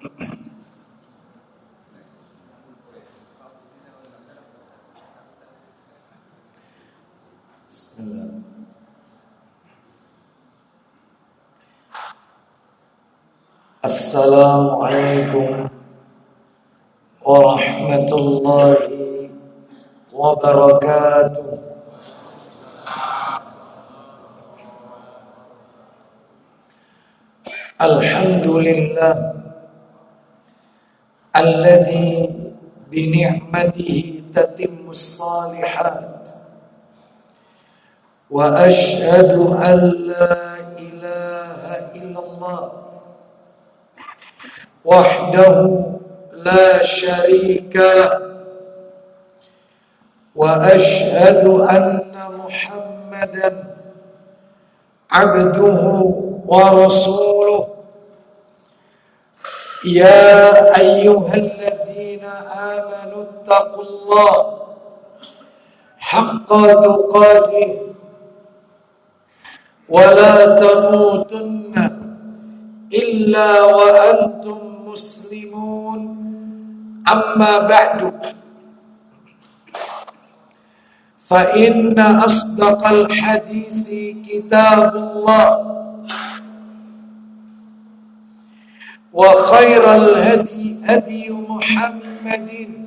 Bismillah. Assalamualaikum warahmatullahi wabarakatuh. Alhamdulillah alladzi bi ni'matihi tatimmus shalihat. Wa ashhadu an la ilaha illallah wahdahu la syarika lah. Wa ashhadu anna Muhammadan abduhu wa rasuluh. Ya ayyuhalladzina amanu taqullaha haqqa tuqatih wa la tamutunna illa wa antum muslimun. Amma ba'du, fa inna asdaqal hadisi kitabullah wa khairal hadi hadi Muhammadin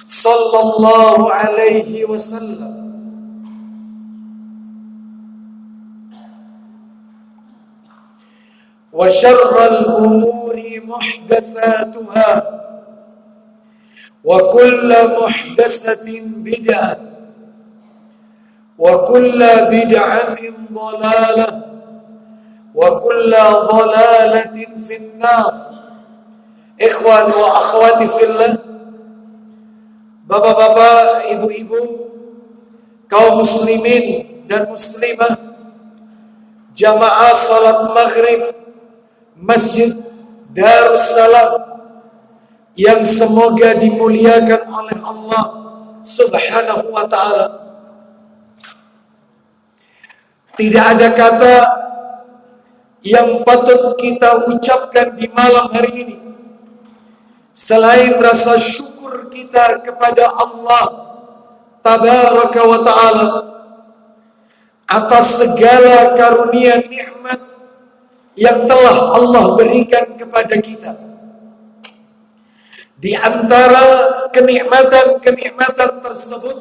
sallallahu alaihi wasallam wa syarral umuri muhdatsatuha wa kullu muhdatsatin bid'ah wa kullu bid'atin dhalalah wa kullu dhalalatin finnar. Ikhwan wa akhwati fillah, bapak-bapak, ibu-ibu, kaum muslimin dan muslimah, jamaah salat maghrib Masjid Darussalam yang semoga dimuliakan oleh Allah Subhanahu wa ta'ala. Tidak ada kata yang patut kita ucapkan di malam hari ini selain rasa syukur kita kepada Allah Tabaraka wa ta'ala atas segala karunia nikmat yang telah Allah berikan kepada kita. Di antara kenikmatan-kenikmatan tersebut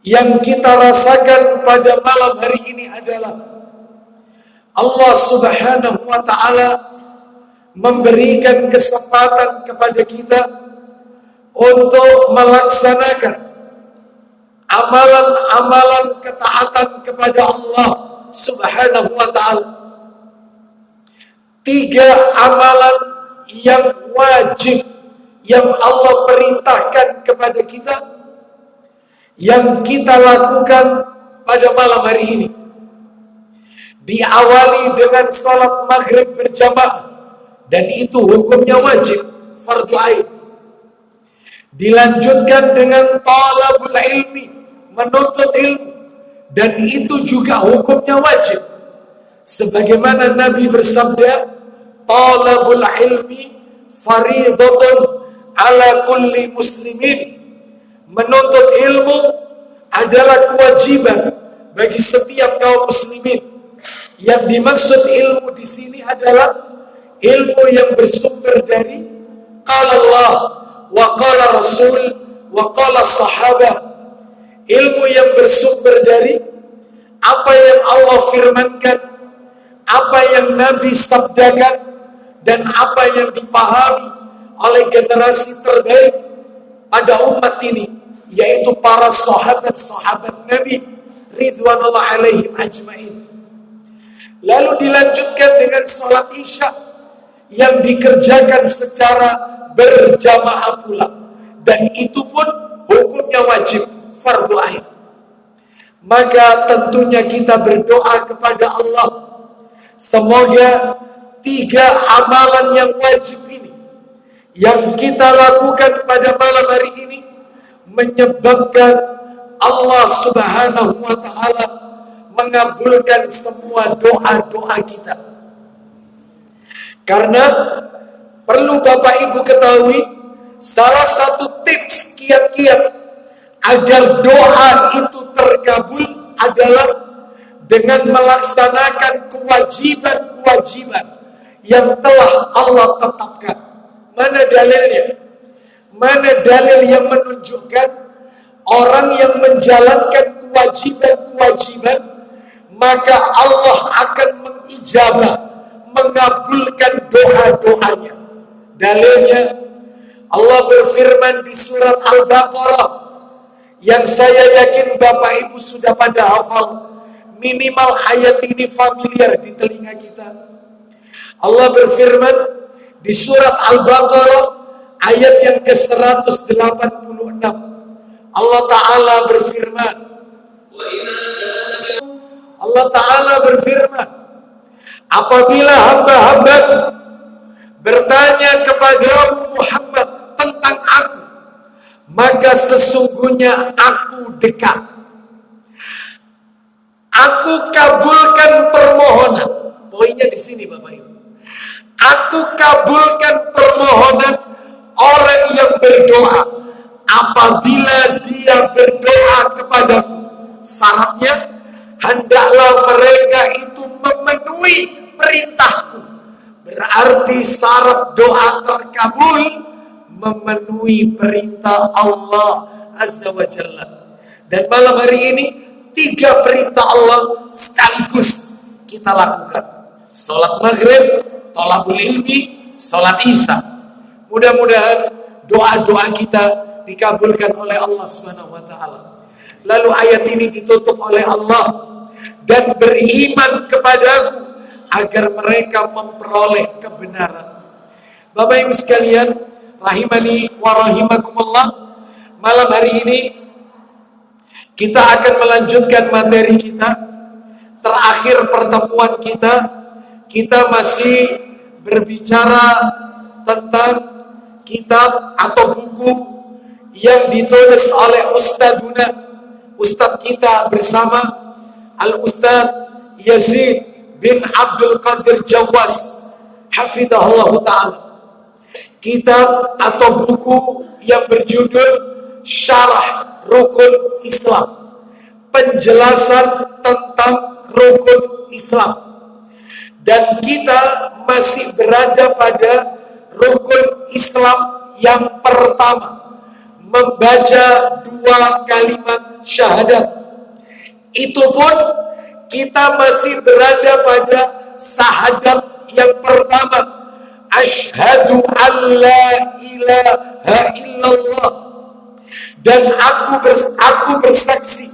yang kita rasakan pada malam hari ini adalah Allah Subhanahu wa ta'ala memberikan kesempatan kepada kita untuk melaksanakan amalan-amalan ketaatan kepada Allah Subhanahu wa ta'ala. 3 amalan yang wajib yang Allah perintahkan kepada kita yang kita lakukan pada malam hari ini. Diawali dengan salat maghrib berjamaah, dan itu hukumnya wajib, fardu ain. Dilanjutkan dengan talabul ilmi, menuntut ilmu, dan itu juga hukumnya wajib. Sebagaimana Nabi bersabda, talabul ilmi faridatun ala kulli muslimin. Menuntut ilmu adalah kewajiban bagi setiap kaum muslimin. Yang dimaksud ilmu di sini adalah ilmu yang bersumber dari qala Allah wa qala Rasul wa qala sahabah. Ilmu yang bersumber dari apa yang Allah firmankan, apa yang Nabi sabdakan, dan apa yang dipahami oleh generasi terbaik pada umat ini, yaitu para sahabat-sahabat Nabi ridwanullah alaihim ajmain. Lalu dilanjutkan dengan sholat isya yang dikerjakan secara berjamaah pula, dan itu pun hukumnya wajib, fardu ain. Maka tentunya kita berdoa kepada Allah, semoga 3 amalan yang wajib ini yang kita lakukan pada malam hari ini menyebabkan Allah Subhanahu wa ta'ala mengabulkan semua doa-doa kita. Karena perlu Bapak Ibu ketahui, salah satu tips kiat-kiat agar doa itu terkabul adalah dengan melaksanakan kewajiban-kewajiban yang telah Allah tetapkan. Mana dalilnya? Mana dalil yang menunjukkan orang yang menjalankan kewajiban-kewajiban maka Allah akan mengijabah, mengabulkan doa-doanya? Dalilnya Allah berfirman di surat Al-Baqarah yang saya yakin Bapak Ibu sudah pada hafal, minimal ayat ini familiar di telinga kita. Allah berfirman di surat Al-Baqarah ayat yang ke-186. Allah Ta'ala berfirman, apabila hamba-hambaku bertanya kepadamu Muhammad tentang aku, maka sesungguhnya aku dekat. Aku kabulkan permohonan. Poinnya di sini Bapak Ibu. Aku kabulkan permohonan orang yang berdoa apabila dia berdoa kepadaku. Syaratnya hendaklah mereka itu memenuhi perintahku. Berarti syarat doa terkabul memenuhi perintah Allah Azza wa Jalla. Dan malam hari ini 3 perintah Allah sekaligus kita lakukan. Salat maghrib, thalabul ilmi, salat isya. Mudah-mudahan doa-doa kita dikabulkan oleh Allah Subhanahu wa taala. Lalu ayat ini ditutup oleh Allah, dan beriman kepadaku agar mereka memperoleh kebenaran. Bapak Ibu sekalian, rahimani wa rahimakumullah, malam hari ini kita akan melanjutkan materi kita. Terakhir pertemuan kita masih berbicara tentang kitab atau buku yang ditulis oleh Ustadz kita bersama, Al-Ustadz Yazid bin Abdul Qadir Jawas, hafidhahullah ta'ala. Kitab atau buku yang berjudul Syarah Rukun Islam, penjelasan tentang rukun Islam. Dan kita masih berada pada rukun Islam yang pertama, membaca 2 kalimat syahadat. Itu pun kita masih berada pada syahadat yang pertama, asyhadu an la ilaha illallah, dan aku bersaksi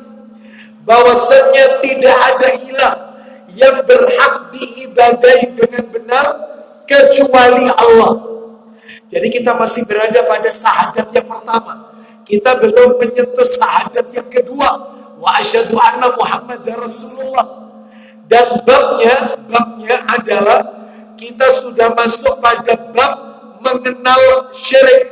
bahwasanya tidak ada ilah yang berhak diibadahi dengan benar kecuali Allah. Jadi kita masih berada pada syahadat yang pertama. Kita belum menyentuh syahadat yang kedua, wa asyhadu anna Muhammadar Rasulullah. Dan babnya adalah kita sudah masuk pada bab mengenal syirik.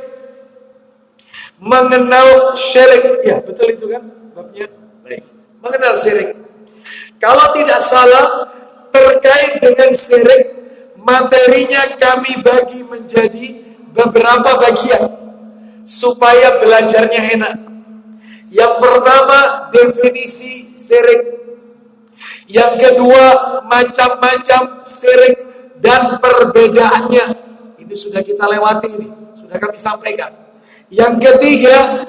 Mengenal syirik, ya betul itu kan babnya? Baik, mengenal syirik. Kalau tidak salah, terkait dengan syirik, materinya kami bagi menjadi beberapa bagian supaya belajarnya enak. Yang pertama, definisi syirik. Yang kedua, macam-macam syirik dan perbedaannya. Ini sudah kita lewati, ini sudah kami sampaikan. Yang ketiga,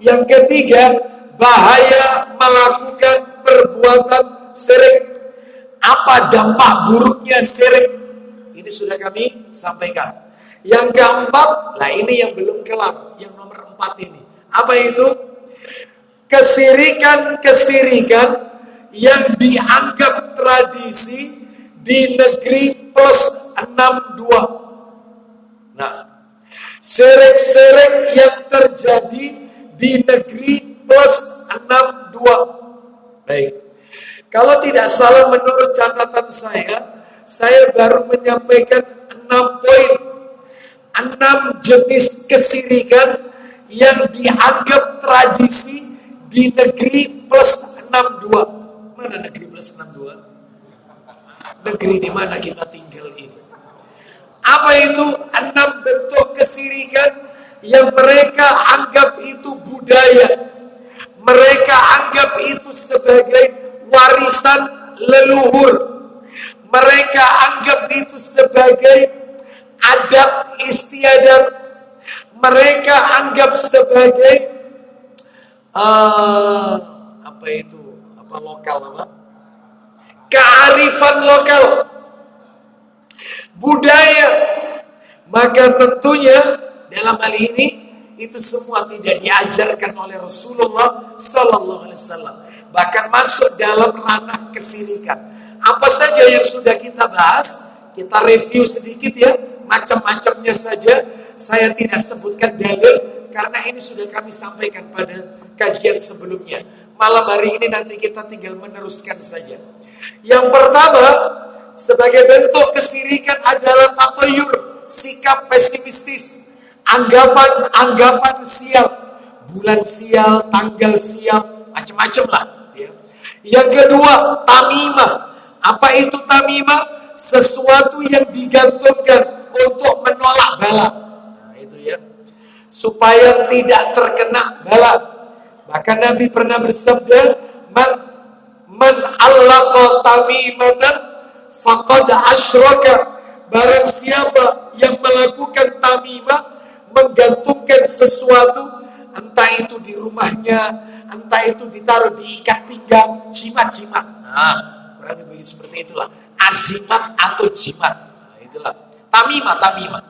Yang ketiga, bahaya melakukan perbuatan syirik. Apa dampak buruknya syirik? Ini sudah kami sampaikan. Yang keempat, ini yang belum kelar, yang nomor 4 ini. Apa itu? Kesirikan yang dianggap tradisi di negeri plus 62. Syirik-syirik yang terjadi di negeri plus 62. Baik. Kalau tidak salah menurut catatan saya baru menyampaikan 6 poin. 6 jenis kesirikan yang dianggap tradisi di negeri plus 62. Mana negeri plus 62? negeri di mana kita tinggal ini. Apa itu 6 bentuk kesirikan yang mereka anggap itu budaya? Mereka anggap itu sebagai warisan leluhur. Mereka anggap itu sebagai adat istiadat. Mereka anggap sebagai kearifan lokal, budaya. Maka tentunya dalam hal ini itu semua tidak diajarkan oleh Rasulullah Sallallahu Alaihi Wasallam, bahkan masuk dalam ranah kesirikan. Apa saja yang sudah kita bahas, kita review sedikit ya, macam-macamnya saja. Saya tidak sebutkan dalil karena ini sudah kami sampaikan pada kajian sebelumnya. Malam hari ini nanti kita tinggal meneruskan saja. Yang pertama, sebagai bentuk kesirikan adalah tatayur, sikap pesimistis, anggapan sial, bulan sial, tanggal sial, macam-macam lah ya. Yang kedua, tamimah. Apa itu tamimah? Sesuatu yang digantungkan untuk menolak bala. Nah, itu ya. Supaya tidak terkena bala. Bahkan Nabi pernah bersabda, man allaqa tamimatan faqad asyraka. Barang siapa yang melakukan tamimah, menggantungkan sesuatu, entah itu di rumahnya, entah itu ditaruh di ikat pinggang, jimat-jimat. Nah, berarti begitu, seperti itulah azimat atau jimat. Nah, itulah tamimah.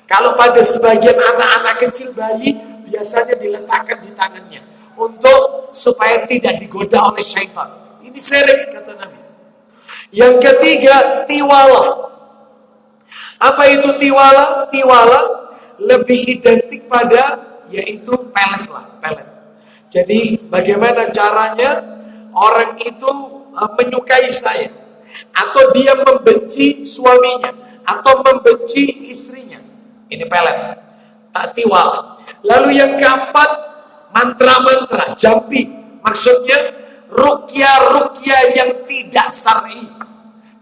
Kalau pada sebagian anak-anak kecil, bayi, biasanya diletakkan di tangannya untuk supaya tidak digoda oleh syaitan. Ini syirik, kata Nabi. Yang ketiga, tiwala. Apa itu tiwala? Tiwala lebih identik pada yaitu pelet lah, pelet. Jadi bagaimana caranya orang itu menyukai saya, atau dia membenci suaminya, atau membenci istrinya. Ini pelet, tak tiwala. Lalu yang keempat, mantra-mantra, jampi. Maksudnya ruqyah yang tidak syar'i.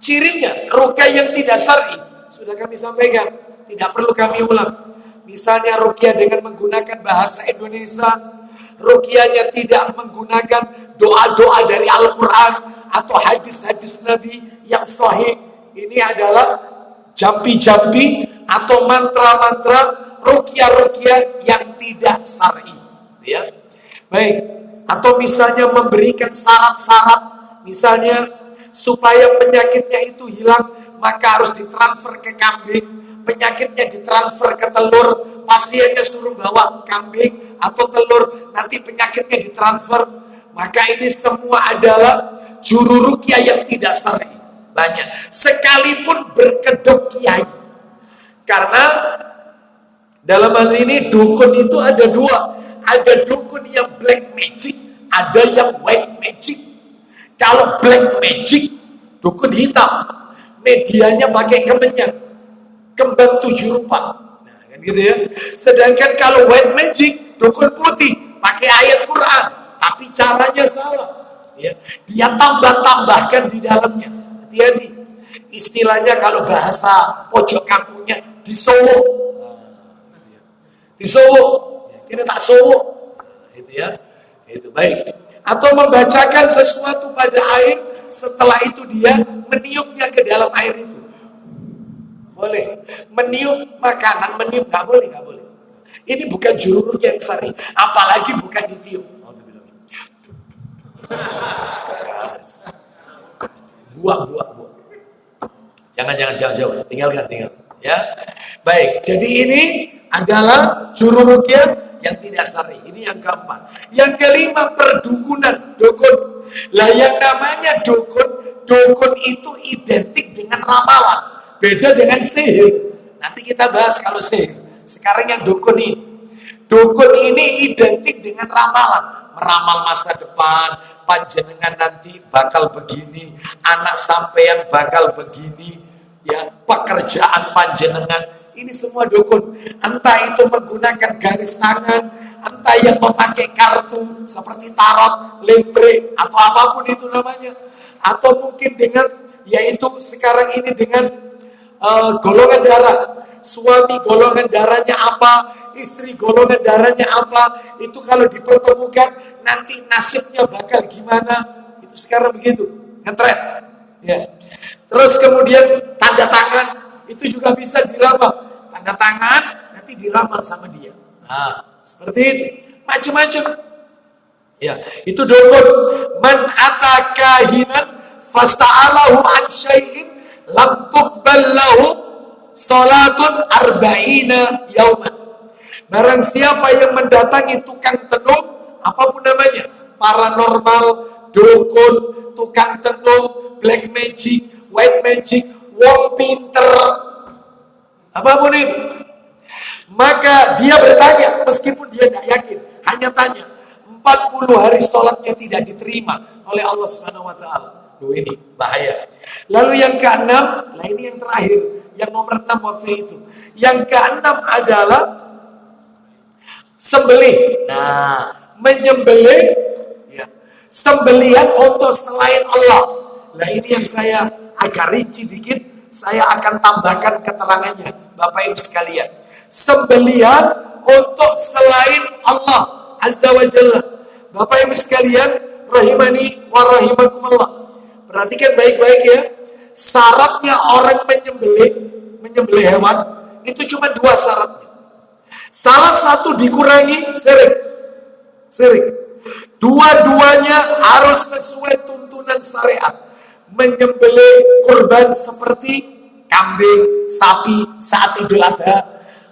Cirinya ruqyah yang tidak syar'i sudah kami sampaikan, tidak perlu kami ulang. Misalnya ruqyah dengan menggunakan bahasa Indonesia, ruqyahnya tidak menggunakan doa-doa dari Al-Quran atau hadis-hadis Nabi yang sahih. Ini adalah jampi-jampi atau mantra-mantra, ruqyah yang tidak syar'i, ya. Baik. Atau misalnya memberikan syarat-syarat, misalnya supaya penyakitnya itu hilang, maka harus ditransfer ke kambing, penyakitnya ditransfer ke telur, pasiennya suruh bawa kambing atau telur, nanti penyakitnya ditransfer. Maka ini semua adalah juru ruqyah yang tidak syar'i. Banyak, sekalipun berkedok kiai. Karena dalam hal ini dukun itu ada dua. Ada dukun yang black magic, ada yang white magic. Kalau black magic, dukun hitam, medianya pakai kemenyan, kembang 7 rupa. Nah, kan gitu ya. Sedangkan kalau white magic, dukun putih, pakai ayat Quran, tapi caranya salah. Ya, dia tambah-tambahkan di dalamnya. Hati-hati. Istilahnya kalau bahasa pojok kampungnya, disowok. Nah, gitu ya. Disowok. Kita tak sowok. Nah, itu ya. Itu baik. Atau membacakan sesuatu pada air, setelah itu dia meniupnya ke dalam air itu. Boleh. Meniup makanan, meniup nggak boleh. Ini bukan juru ruqyah yang syar'i, apalagi bukan ditiup. Buang. Jangan jauh. Tinggalkan. Ya. Baik. Jadi ini adalah juru ruqyah yang tidak syar'i. Ini yang keempat. Yang kelima, perdukunan, dukun. Lah yang namanya dukun itu identik dengan ramalan. Beda dengan sihir. Nanti kita bahas kalau sihir. Sekarang yang dukun ini. Dukun ini identik dengan ramalan. Meramal masa depan, panjenengan nanti bakal begini, anak sampean bakal begini, ya, pekerjaan panjenengan. Ini semua dukun. Entah itu menggunakan garis tangan, entah yang memakai kartu seperti tarot, lembre, atau apapun itu namanya. Atau mungkin dengan yaitu sekarang ini dengan golongan darah. Suami golongan darahnya apa, istri golongan darahnya apa, itu kalau dipertemukan nanti nasibnya bakal gimana, itu sekarang begitu, ngetren. Ya. Terus kemudian tanda tangan, itu juga bisa diramal. Tanda tangan nanti diramal sama dia. Nah, seperti itu, macam-macam. Ya, itu dukun. Man atakahinan fasa'alahu an syai'in lam tuqbal lahu salatun arba'ina yauman. Barang siapa yang mendatangi tukang tenung, apapun namanya, paranormal, dukun, tukang tenung, black magic, white magic, wong pinter, apapun itu, maka dia bertanya, meskipun dia tidak yakin, hanya tanya, 40 hari sholatnya tidak diterima oleh Allah Subhanahu wa ta'ala. Loh, ini bahaya. Lalu yang keenam, nah ini yang terakhir, yang nomor 6 waktu itu. Yang keenam adalah sembelih. Nah, menyembelih, ya, sembelihan untuk selain Allah. Nah ini yang saya agak rinci dikit, saya akan tambahkan keterangannya, Bapak Ibu sekalian. Sembelihan untuk selain Allah Azza wa Jalla. Bapak Ibu sekalian, rahimani wa rahimakumullah. Perhatikan baik-baik ya. Syaratnya orang menyembelih hewan itu cuma 2 syaratnya. Salah satu dikurangi syirik. Dua-duanya harus sesuai tuntunan syariat. Menyembelih kurban seperti kambing, sapi saat Idul Adha,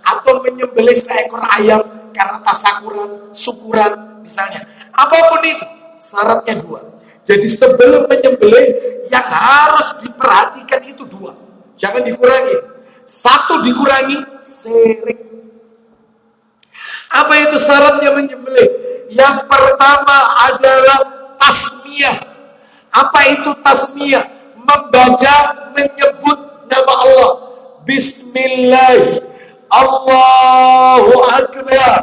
atau menyembelih seekor ayam karena tasakuran, syukuran misalnya. Apapun itu, syaratnya 2. Jadi sebelum menyembelih yang harus diperhatikan itu 2. Jangan dikurangi. 1 dikurangi, syirik. Apa itu syaratnya menyembelih? Yang pertama adalah tasmiyah. Apa itu tasmiyah? Membaca, menyebut nama Allah. Bismillah, Allahu Akbar.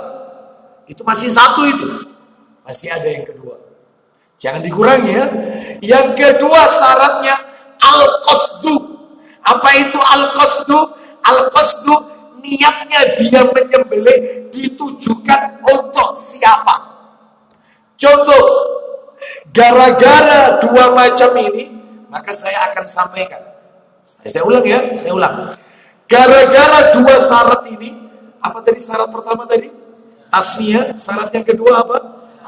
Itu masih 1 itu. Masih ada yang kedua. Jangan dikurangi ya. Yang kedua syaratnya al-qasdu. Apa itu al-qasdu? Al-qasdu niatnya dia menyembelih ditujukan untuk siapa? Contoh, gara-gara 2 macam ini, maka saya akan sampaikan. Saya ulang ya, saya ulang. Gara-gara 2 syarat ini, apa tadi syarat pertama tadi? Tasmiyah. Syarat yang kedua apa?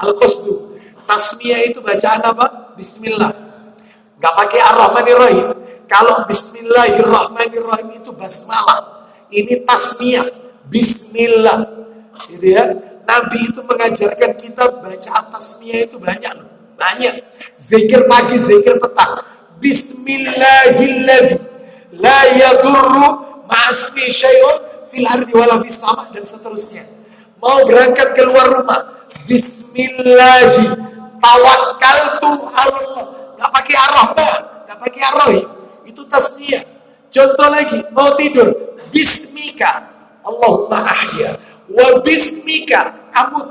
Al-qasdu. Tasmiyah itu bacaan apa? Bismillah. Gak pakai ar-Rahmanir-Rahim. Kalau Bismillahirrahmanirrahim itu basmalah. Ini tasmiyah, Bismillah. Gitu ya. Nabi itu mengajarkan kita bacaan tasmiyah itu banyak. Banyak. Zikir pagi, zikir petang. Bismillahilladzi la yadurru ma'asmi syai'un fil ardi wala fis sama, dan seterusnya. Mau berangkat keluar rumah, Bismillahi tawakkaltu 'ala Allah. Enggak pakai ar-Rahman, enggak pakai ar-Rahim. Itu tasmiyah. Contoh lagi, mau tidur, Bismika Allahumma ahya wa bismika amut.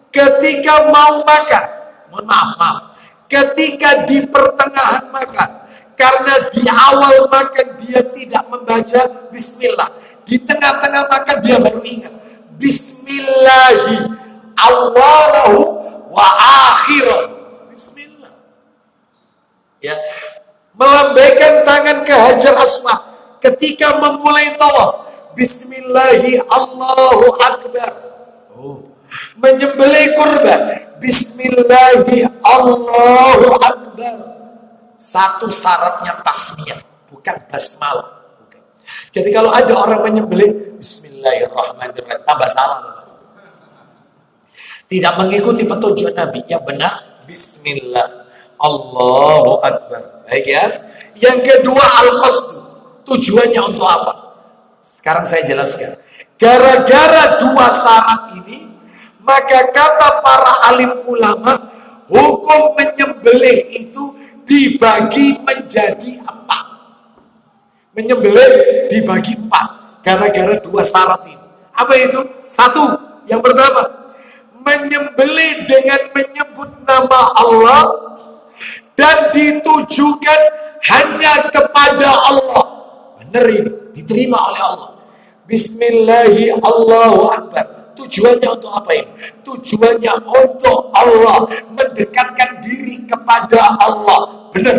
Ketika mau makan, mohon maaf, ketika di pertengahan makan, karena di awal makan dia tidak membaca Bismillah, di tengah-tengah makan dia baru ingat Bismillahi awalahu wa akhirahu. Bismillah. Ya, melambaikan tangan ke Hajar Aswad ketika memulai tawaf, Bismillahi Allahu Akbar. Menyembelih kurban, Bismillahi Allahu Akbar. 1 syaratnya tasmiyah, bukan basmalah. Bukan. Jadi kalau ada orang menyembelih Bismillahirrahmanirrahim, tambah salah. Tidak mengikuti petunjuk Nabi. Yang benar Bismillah Allahu Akbar. Baik ya. Yang kedua al-qasdu. Tujuannya untuk apa? Sekarang saya jelaskan. Gara-gara 2 syarat ini, maka kata para alim ulama, hukum menyembelih itu dibagi menjadi 4. Menyembelih dibagi 4 gara-gara 2 syarat ini. Apa itu? 1, yang pertama, menyembelih dengan menyebut nama Allah dan ditujukan hanya kepada Allah. Benar ini, diterima oleh Allah. Bismillahi Allahu Akbar. Tujuannya untuk apa ini? Tujuannya untuk Allah, mendekatkan diri kepada Allah. Benar.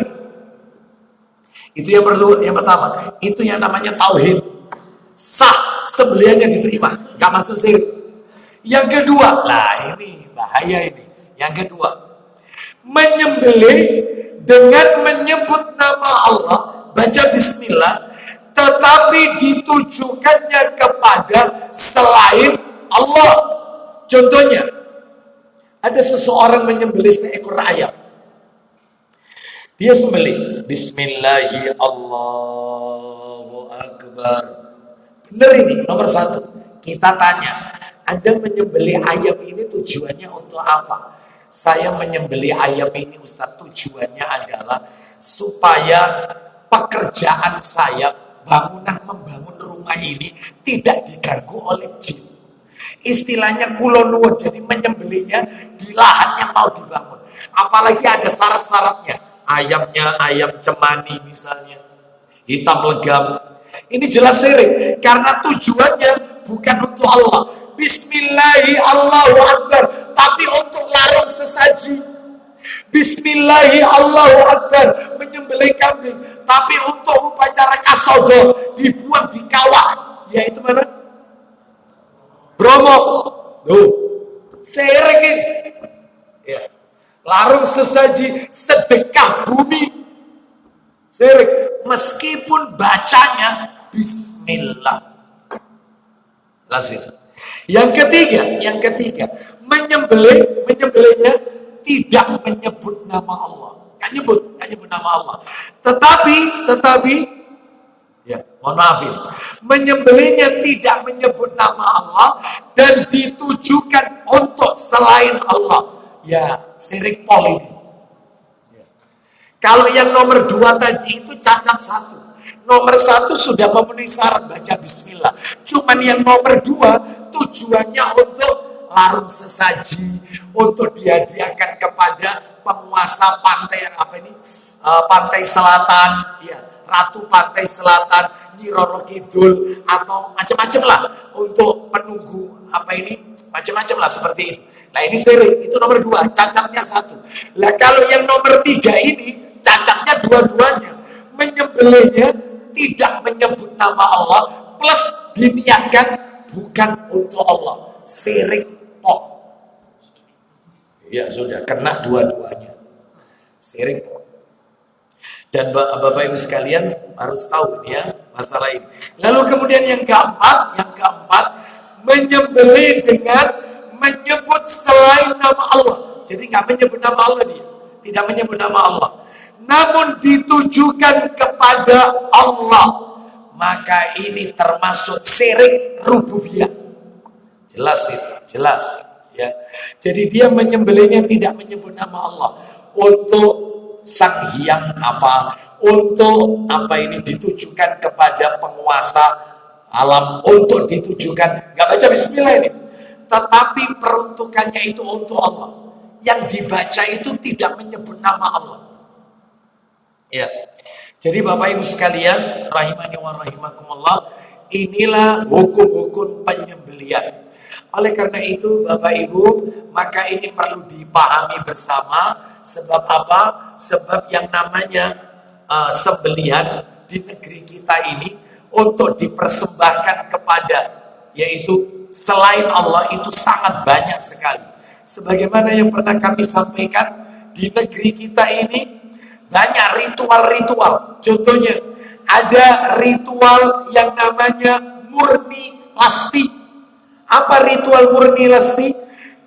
Itu yang pertama. Itu yang namanya tauhid. Sah, sembelihannya diterima, gak masuk syirik. Yang kedua, lah ini bahaya ini. Yang kedua, menyembelih dengan menyebut nama Allah, baca bismillah, tetapi ditujukannya kepada selain Allah. Contohnya, ada seseorang menyembelih seekor ayam. Dia sembelih, Bismillahi Allahu Akbar. Benar ini, nomor satu. Kita tanya, Anda menyembelih ayam ini tujuannya untuk apa? Saya menyembelih ayam ini, Ustaz, tujuannya adalah supaya pekerjaan saya, membangun rumah ini tidak diganggu oleh jin. Istilahnya kulonuwun, jadi menyembelihnya di lahan yang mau dibangun. Apalagi ada syarat-syaratnya. Ayamnya ayam cemani misalnya, hitam legam. Ini jelas syirik karena tujuannya bukan untuk Allah. Bismillahi Allahu Akbar, tapi untuk larung sesaji. Bismillahi Allahu Akbar, menyembelih kambing, tapi untuk upacara kasogo, dibuang di kawah, yaitu mana? Bromo. Tuh, syirik ini. Ya. Larung sesaji, sedekah bumi, syirik, meskipun bacanya Bismillah. Lazim. Yang ketiga, menyembelihnya tidak menyebut nama Allah, nggak nyebut nama Allah. Tetapi, ya, mohon maaf ini, menyembelihnya tidak menyebut nama Allah dan ditujukan untuk selain Allah. Ya, syirik pol ini. Ya. Kalau yang nomor 2 tadi itu cacat 1. Nomor 1 sudah memenuhi syarat baca bismillah. Cuman yang nomor 2 tujuannya untuk larung sesaji, untuk dihadiahkan kepada penguasa pantai pantai selatan, ya, ratu pantai selatan, Nyi Roro Kidul, atau macam-macam lah untuk penunggu macam-macam lah seperti itu. Nah ini syirik, itu nomor 2, cacatnya 1. Lah kalau yang nomor 3 ini, cacatnya dua-duanya. Menyembelihnya tidak menyebut nama Allah, plus diniatkan bukan untuk Allah. Syirik pol. Ya sudah, kena dua-duanya. Syirik pol. Dan Bapak Ibu sekalian harus tahu ya masalah ini. Lalu kemudian yang keempat, menyembelih dengan menyebut selain nama Allah. Jadi nggak menyebut nama Allah dia, tidak menyebut nama Allah, namun ditujukan kepada Allah, maka ini termasuk syirik rububiyah. Jelas itu, jelas ya. Jadi dia menyembelihnya tidak menyebut nama Allah untuk sang hyang untuk ditujukan kepada penguasa alam, untuk ditujukan, nggak baca bismillah ini. Tetapi peruntukannya itu untuk Allah. Yang dibaca itu tidak menyebut nama Allah. Ya. Jadi Bapak Ibu sekalian, rahimani wa rahimakumullah, inilah hukum-hukum penyembelihan. Oleh karena itu Bapak Ibu, maka ini perlu dipahami bersama. Sebab apa? Sebab yang namanya sembelihan di negeri kita ini untuk dipersembahkan kepada, yaitu selain Allah, itu sangat banyak sekali. Sebagaimana yang pernah kami sampaikan, di negeri kita ini banyak ritual-ritual. Contohnya, ada ritual yang namanya murni lasti. Apa ritual murni lasti?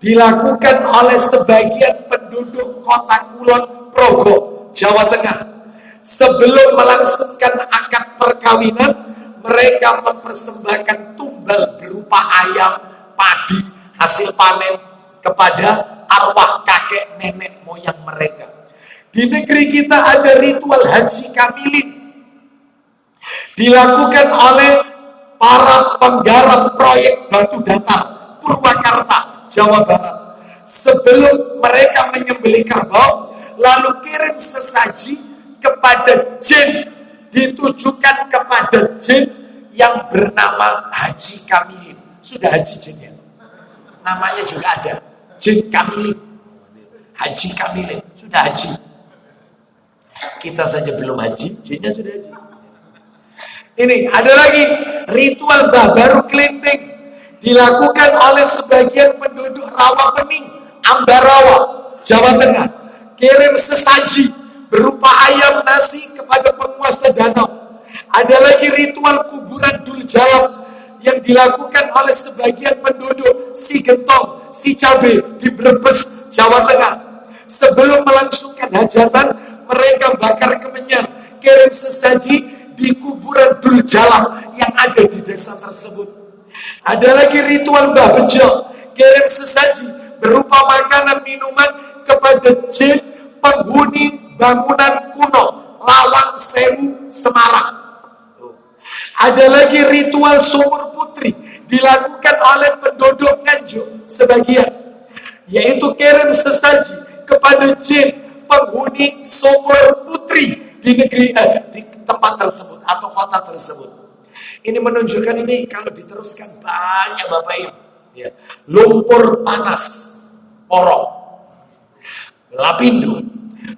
Dilakukan oleh sebagian penduduk kota Kulon Progo, Jawa Tengah. Sebelum melangsungkan akad perkawinan, mereka mempersembahkan tumbal berupa ayam, padi, hasil panen kepada arwah kakek nenek moyang mereka. Di negeri kita ada ritual haji kamilin, dilakukan oleh para penggarap proyek batu datar Purwakarta, Jawa Barat. Sebelum mereka menyembelih kerbau, lalu kirim sesaji kepada jin, ditujukan kepada jin yang bernama Haji Kamilin. Sudah haji jinnya, namanya juga ada, jin Kamilin, Haji Kamilin, sudah haji. Kita saja belum haji, jinnya sudah haji. Ini ada lagi ritual babaru kelinting, dilakukan oleh sebagian penduduk Rawapening, Ambarawa, Jawa Tengah. Kirim sesaji berupa ayam nasi kepada penguasa danau. Ada lagi ritual kuburan Dul Jalab yang dilakukan oleh sebagian penduduk Si Gentong, Si Cabe di Brebes, Jawa Tengah. Sebelum melangsungkan hajatan, mereka bakar kemenyan, kirim sesaji di kuburan Dul Jalab yang ada di desa tersebut. Ada lagi ritual Mbah Bejo, kirim sesaji berupa makanan minuman kepada jin penghuni bangunan kuno Lawang Sewu, Semarang. Ada lagi ritual sumur putri dilakukan oleh penduduk Nganjuk sebagian, yaitu kirim sesaji kepada jin penghuni sumur putri di negeri di tempat tersebut atau kota tersebut. Ini menunjukkan ini kalau diteruskan banyak Bapak Ibu. Ya. Lumpur panas, porok, lapindo,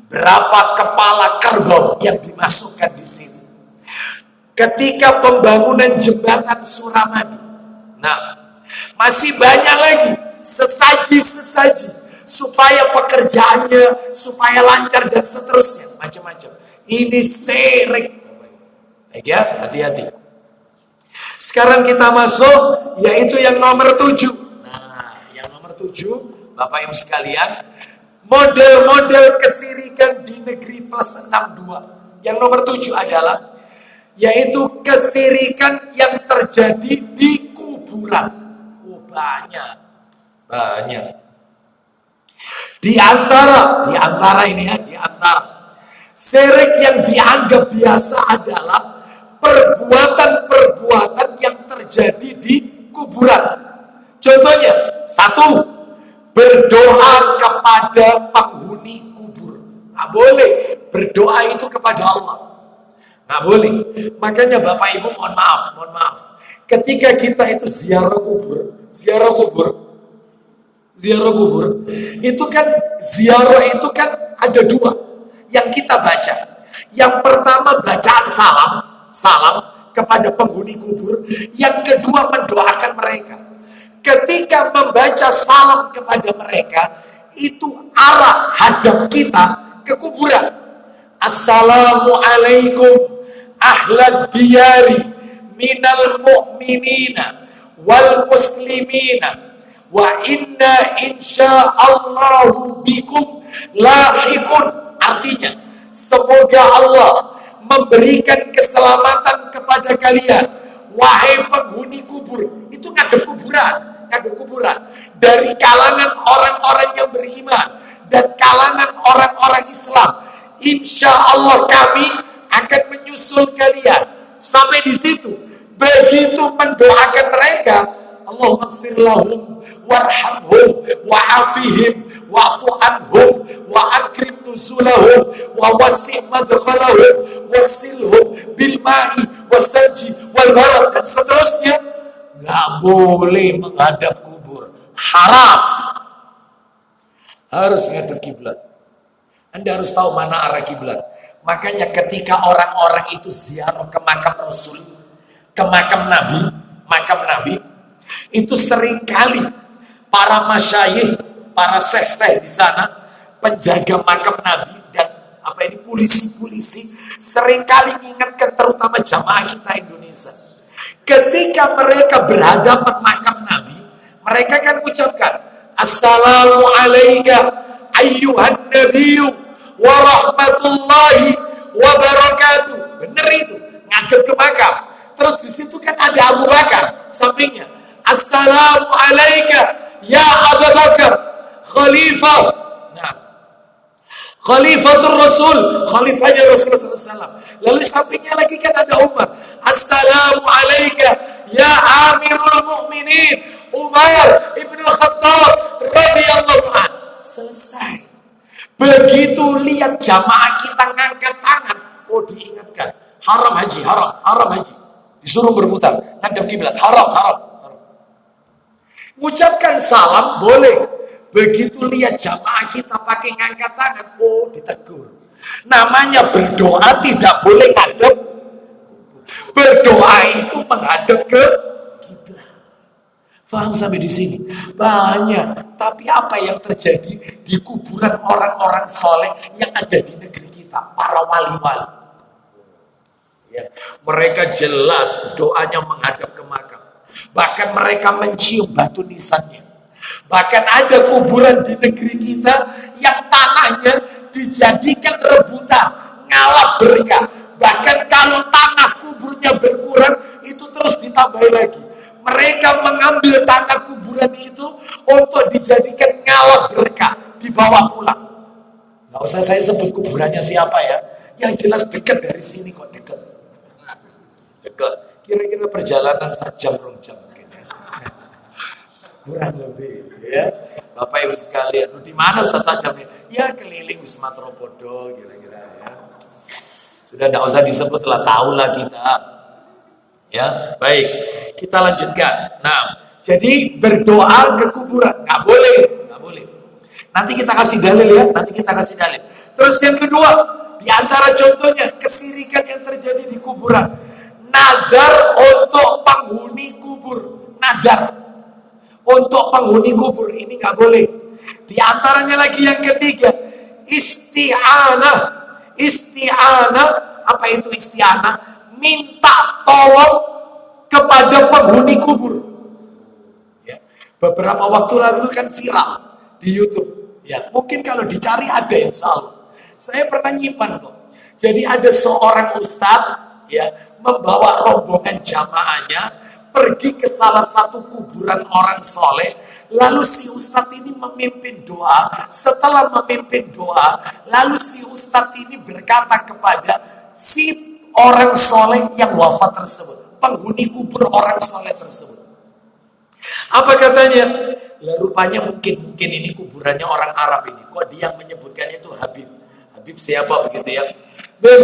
berapa kepala kerbau yang dimasukkan di sini. Ketika pembangunan jembatan Suramadu. Nah, masih banyak lagi sesaji-sesaji supaya pekerjaannya supaya lancar dan seterusnya, macam-macam. Ini syirik. Ya, hati-hati. Sekarang kita masuk yaitu yang nomor 7. Nah, yang nomor 7, Bapak Ibu sekalian, model-model kesirikan di negeri plus 62. Yang nomor 7 adalah yaitu kesirikan yang terjadi di kuburan. Oh, banyak. Di antara ini ya, di antara syirik yang dianggap biasa adalah perbuatan-perbuatan yang terjadi di kuburan. Contohnya, 1, berdoa kepada penghuni kubur. Nggak boleh berdoa itu kepada Allah. Nggak boleh. Makanya Bapak Ibu mohon maaf. Ketika kita itu ziarah kubur, itu kan ziarah itu kan ada 2 yang kita baca. Yang pertama bacaan salam kepada penghuni kubur. Yang kedua mendoakan mereka. Ketika membaca salam kepada mereka, itu arah hadap kita ke kuburan. Assalamualaikum ahlad diyari minal mu'minina wal muslimina wa inna insya'allahu bikum lahikun. Artinya, semoga Allah memberikan keselamatan kepada kalian, wahai penghuni kubur. Itu ngadep kuburan dari kalangan orang-orang yang beriman dan kalangan orang-orang Islam. Insya Allah kami akan menyusul kalian. Sampai di situ, begitu mendoakan mereka, Allahumma ighfir lahum warhamhum wa'afihim wa'fu anhum wa akrim nuzulahum wa wasi' madkhalahum waghsilhum bil ma'i wassalji wal barad, dan seterusnya. Nggak boleh menghadap kubur, haram. Harus menghadap kiblat. Anda harus tahu mana arah kiblat. Makanya ketika orang-orang itu ziarah ke makam Rasul, ke makam Nabi, itu seringkali para masyayikh, para syekh di sana, penjaga makam Nabi dan polisi-polisi seringkali mengingatkan, terutama jamaah kita Indonesia. Ketika mereka berhadapan makam Nabi, mereka kan ucapkan Assalamu alayka ayyuhan nabiyyu wa rahmatullahi wa barakatuh. Bener itu, ngadep ke makam. Terus di situ kan ada Abu Bakar sampingnya. Assalamu alayka ya Abu Bakar khalifah. Nah, khalifatul Rasul, khalifahnya Rasulullah SAW. Lalu sampingnya lagi kan ada Umar. Assalamu alayka ya Amirul Mu'minin Umar Ibn Khattab radhiyallahu anhu. Selesai. Begitu lihat jamaah kita ngangkat tangan, oh diingatkan, haram haji, haram haji. Disuruh berputar, ngadep kiblat, haram. Mengucapkan salam boleh. Begitu lihat jamaah kita pakai ngangkat tangan, oh ditegur. Namanya berdoa tidak boleh ngadep. Berdoa itu menghadap ke kiblat. Paham sampai di sini? Banyak. Tapi apa yang terjadi di kuburan orang-orang soleh yang ada di negeri kita, para wali-wali? Ya, mereka jelas doanya menghadap ke makam. Bahkan mereka mencium batu nisannya. Bahkan ada kuburan di negeri kita yang tanahnya dijadikan rebutan, ngalap berkah. Bahkan kalau tanah kuburnya berkurang, itu terus ditambah lagi. Mereka mengambil tanah kuburan itu untuk dijadikan ngalap berkah, dibawa pulang. Nggak usah saya sebut kuburannya siapa ya. Yang jelas dekat dari sini kok, dekat. Kira-kira perjalanan 1 jam 2 jam mungkin ya. Kurang lebih ya. Bapak Ibu sekalian, di mana 1 jam ya? Keliling Wisma Tropodo kira-kira ya. Sudah tidak usah disebut lah, tahu lah kita. Ya, baik. Kita lanjutkan. Nah, jadi berdoa ke kuburan nggak boleh. Nanti kita kasih dalil ya. Terus yang kedua, di antara contohnya kesirikan yang terjadi di kuburan. Nadar untuk penghuni kubur. Nadar untuk penghuni kubur ini nggak boleh. Di antaranya lagi yang ketiga, isti'anah. Apa itu isti'anah? Minta tolong kepada penghuni kubur. Ya. Beberapa waktu lalu kan viral di YouTube. Ya, mungkin kalau dicari ada, insya Allah. Saya pernah nyimpan kok. Jadi ada seorang ustadz ya membawa rombongan jamaahnya pergi ke salah satu kuburan orang soleh. Lalu si ustadz ini memimpin doa. Setelah memimpin doa, lalu si ustadz ini berkata kepada si orang soleh yang wafat tersebut, penghuni kubur orang soleh tersebut. Apa katanya? Lah rupanya mungkin ini kuburannya orang Arab ini. Kok dia menyebutkannya itu Habib? Habib siapa begitu ya? Beb,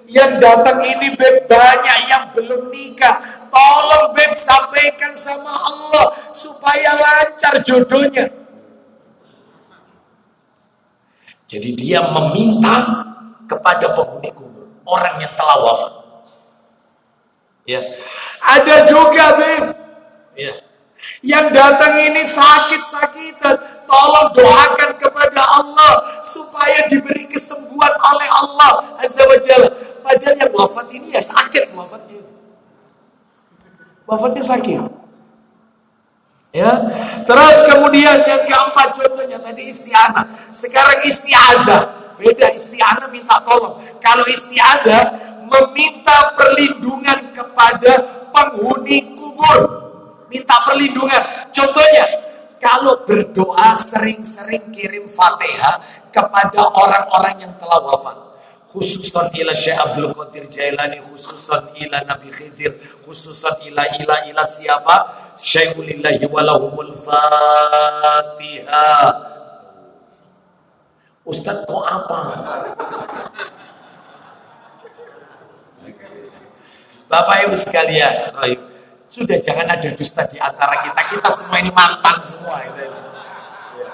yang datang ini beb banyak yang belum nikah. Tolong beb sampaikan sama Allah supaya lancar jodohnya. Jadi dia meminta kepada penghuni kubur, orang yang telah wafat. Ya, ada juga beb. Ya, yang datang ini sakit-sakitan. Tolong doakan kepada Allah supaya diberi kesembuhan oleh Allah Azza wa Jalla. Padahal yang wafat ini ya sakit wafatnya. Wafatnya sakit. Ya. Terus kemudian yang keempat contohnya tadi isti'anah. Sekarang isti'adah. Beda, isti'anah minta tolong. Kalau isti'adah meminta perlindungan kepada penghuni kubur. Minta perlindungan. Contohnya, kalau berdoa sering-sering kirim Fatihah kepada orang-orang yang telah wafat. Khususan ila Syekh Abdul Qadir Jailani, khususan ila Nabi Khidir, khususan ila siapa? Syai'ulillahi walahumul Fatihah. Ustaz kok apa? Bapak Ibu sekalian, sudah jangan ada dusta di antara kita. Kita semua ini mantan semua itu. Ya.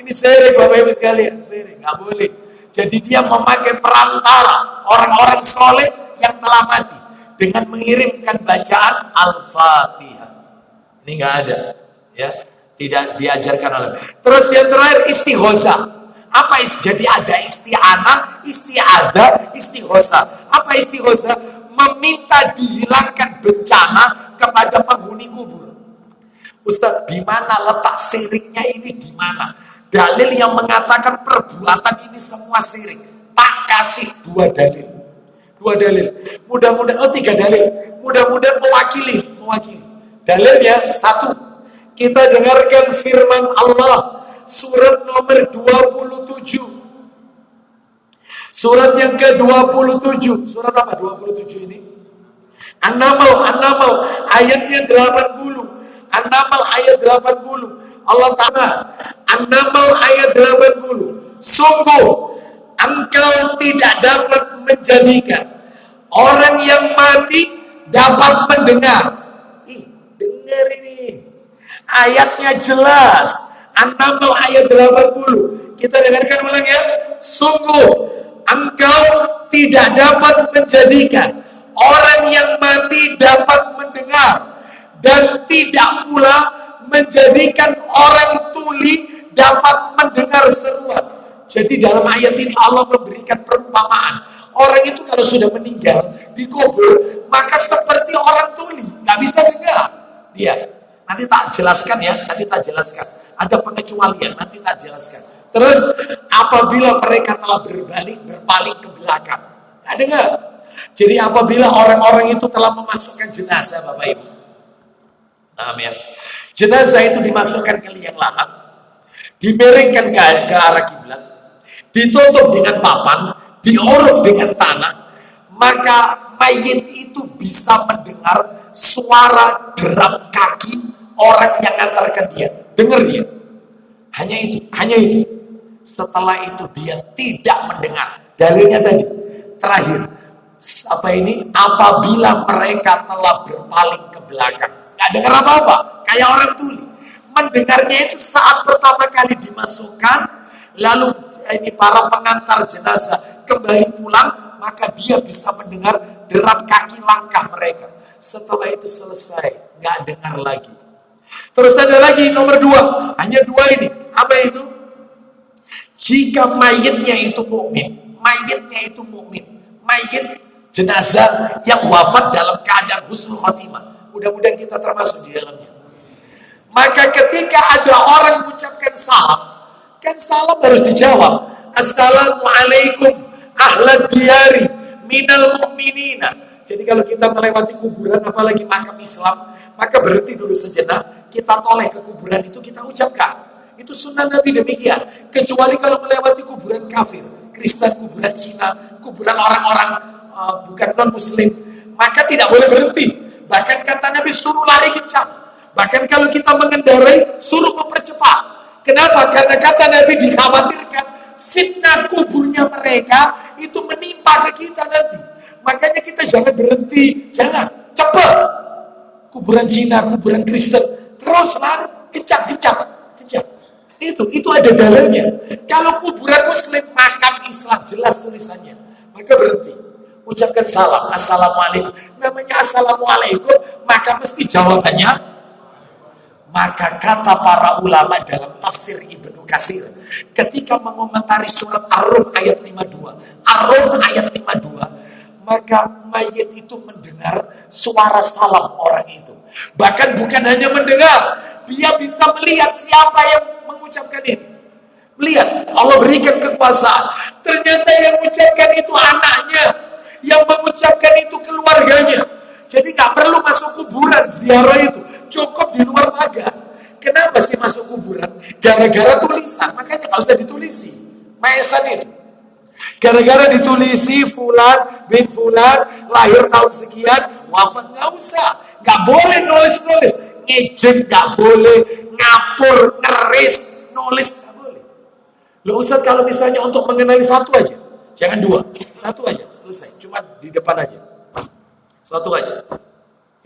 Ini syirik Bapak Ibu sekalian, syirik, nggak boleh. Jadi dia memakai perantara orang-orang soleh yang telah mati dengan mengirimkan bacaan Al-Fatihah. Ini nggak ada, ya, tidak diajarkan oleh. Terus yang terakhir istighosah. Apa jadi ada isti'anah, isti'adah, istighosah. Apa istighosah? Meminta dihilangkan bencana kepada penghuni kubur. Ustaz, di mana letak syiriknya ini di mana? Dalil yang mengatakan perbuatan ini semua syirik. Tak kasih 2 dalil. 2 dalil. Mudah-mudahan 3 dalil. Mudah-mudahan mewakili. Dalilnya 1. Kita dengarkan firman Allah surat nomor 27. Surat yang ke-27. Surat apa 27 ini? An-Naml ayatnya 80. An-Naml ayat 80. Allah Ta'ala An-Naml ayat 80. Sungguh engkau tidak dapat menjadikan orang yang mati dapat mendengar. Dengar ini. Ayatnya jelas. An-Naml ayat 80. Kita dengarkan ulang ya. Sungguh engkau tidak dapat menjadikan orang yang mati dapat mendengar, dan tidak pula menjadikan orang tuli dapat mendengar seruan. Jadi dalam ayat ini Allah memberikan perumpamaan. Orang itu kalau sudah meninggal, dikubur, maka seperti orang tuli, nggak bisa dengar dia. Nanti tak jelaskan ya, ada pengecualian, nanti tak jelaskan. Terus apabila mereka telah berpaling ke belakang, nggak dengar. Jadi apabila orang-orang itu telah memasukkan jenazah, Bapak Ibu, ya, jenazah itu dimasukkan ke liang lahat, dimiringkan ke arah kiblat, ditutup dengan papan, diuruk dengan tanah, maka mayit itu bisa mendengar suara derap kaki orang yang ngantarkan dia. Dengar dia. Hanya itu. Setelah itu dia tidak mendengar. Dalilnya tadi, terakhir, apabila mereka telah berpaling ke belakang, nggak dengar apa-apa, kayak orang tuli. Mendengarnya itu saat pertama kali dimasukkan, lalu para pengantar jenazah kembali pulang, maka dia bisa mendengar derap kaki langkah mereka. Setelah itu selesai, nggak dengar lagi. Terus ada lagi nomor 2, hanya 2 ini. Apa itu? Jika mayitnya itu mukmin, mayit jenazah yang wafat dalam keadaan husnul khotimah, mudah-mudahan kita termasuk di dalamnya. Maka ketika ada orang mengucapkan salam, kan salam harus dijawab. Assalamualaikum ahlad diyari minal mu'minina. Jadi kalau kita melewati kuburan, apalagi makam Islam, maka berhenti dulu sejenak, kita toleh ke kuburan itu, kita ucapkan. Itu sunnah Nabi demikian. Kecuali kalau melewati kuburan kafir, Kristen, kuburan Cina, kuburan orang-orang bukan non-muslim, maka tidak boleh berhenti. Bahkan kata Nabi, suruh lari kencang. Bahkan kalau kita mengendarai, suruh mempercepat. Kenapa? Karena kata Nabi, dikhawatirkan fitnah kuburnya mereka itu menimpa ke kita nanti. Makanya kita jangan berhenti, jangan, cepat. Kuburan Cina, kuburan Kristen, terus lari, kencang. Itu ada dalilnya. Kalau kuburan muslim, makam Islam, jelas tulisannya, maka berhenti, ucapkan salam, assalamualaikum. Namanya assalamualaikum, maka mesti jawabannya. Maka kata para ulama dalam tafsir Ibnu Katsir, ketika mengomentari surat Ar-Rum ayat 52, maka mayit itu mendengar suara salam orang itu. Bahkan bukan hanya mendengar, dia bisa melihat siapa yang mengucapkan itu. Melihat, Allah berikan kekuasaan. Ternyata yang mengucapkan itu anaknya, yang mengucapkan itu keluarganya. Jadi gak perlu masuk kuburan ziarah itu, cukup di luar pagar. Kenapa sih masuk kuburan? Gara-gara tulisan, makanya gak usah ditulisi maesan itu. Gara-gara ditulisi Fulan bin Fulan lahir tahun sekian, wafat, gak usah. Gak boleh nulis-nulis, ngejek gak boleh, ngapur, ngeris, nulis gak boleh. Loh Ustaz, kalau misalnya untuk mengenali satu aja, jangan 2, 1 aja, selesai, cuma di depan aja, 1 aja.